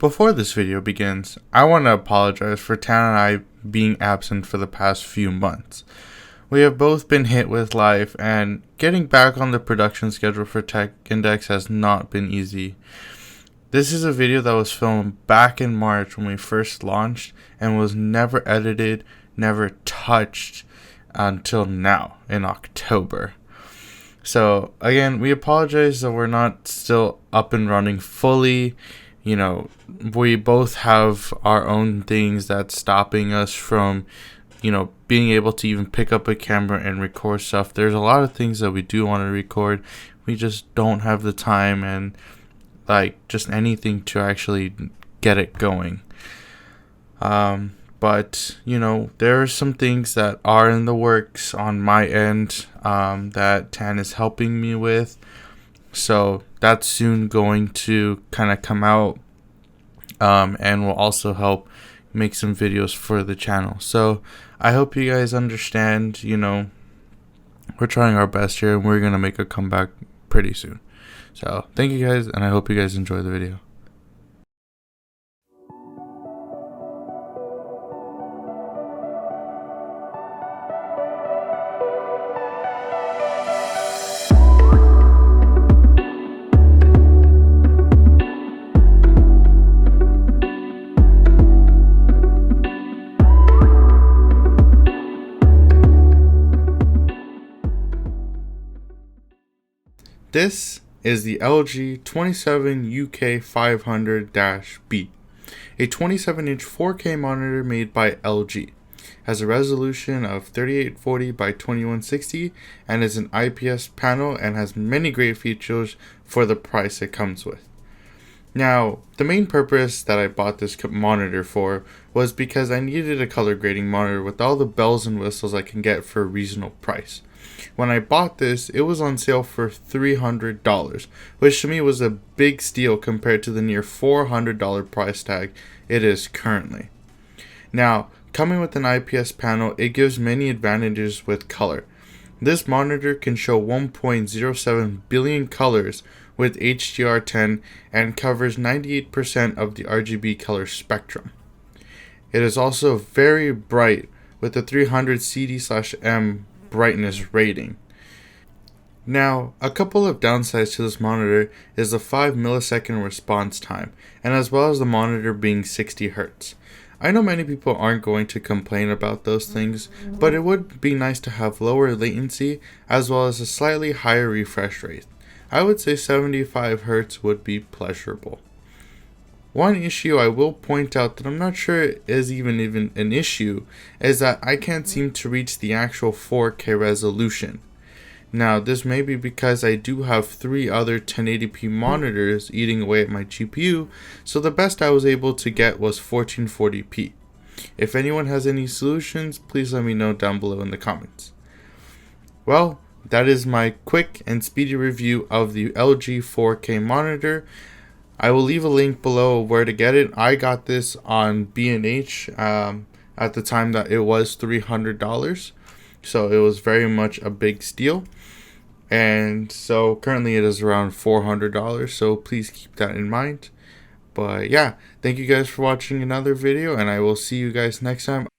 Before this video begins, I want to apologize for Tan and I being absent for the past few months. We have both been hit with life, and getting back on the production schedule for Tech Index has not been easy. This is a video that was filmed back in March when we first launched and was never edited, never touched until now in October. So again, we apologize that we're not still up and running fully. You know, we both have our own things that's stopping us from, being able to even pick up a camera and record stuff. There's a lot of things that we do want to record. We just don't have the time and just anything to actually get it going. But there are some things that are in the works on my end that Tan is helping me with. So that's soon going to kind of come out and will also help make some videos for the channel. So I hope you guys understand, we're trying our best here and we're going to make a comeback pretty soon. So thank you guys, and I hope you guys enjoy the video. This is the LG 27UK500-B, a 27-inch 4K monitor made by LG. Has a resolution of 3840 by 2160 and is an IPS panel and has many great features for the price it comes with. Now, the main purpose that I bought this monitor for was because I needed a color grading monitor with all the bells and whistles I can get for a reasonable price. When I bought this, it was on sale for $300, which to me was a big steal compared to the near $400 price tag it is currently. Now, coming with an IPS panel, it gives many advantages with color. This monitor can show 1.07 billion colors with HDR10 and covers 98% of the RGB color spectrum. It is also very bright with a 300 CD/M brightness rating. Now, a couple of downsides to this monitor is the 5 millisecond response time, and as well as the monitor being 60 Hz. I know many people aren't going to complain about those things, but it would be nice to have lower latency as well as a slightly higher refresh rate. I would say 75 Hz would be pleasurable. One issue I will point out that I'm not sure is even an issue is that I can't seem to reach the actual 4K resolution. Now, this may be because I do have 3 other 1080p monitors eating away at my GPU, so the best I was able to get was 1440p. If anyone has any solutions, please let me know down below in the comments. Well, that is my quick and speedy review of the LG 4K monitor. I will leave a link below where to get it. I got this on B&H at the time that it was $300, so it was very much a big steal. And so currently it is around $400, so please keep that in mind. But yeah, thank you guys for watching another video, and I will see you guys next time.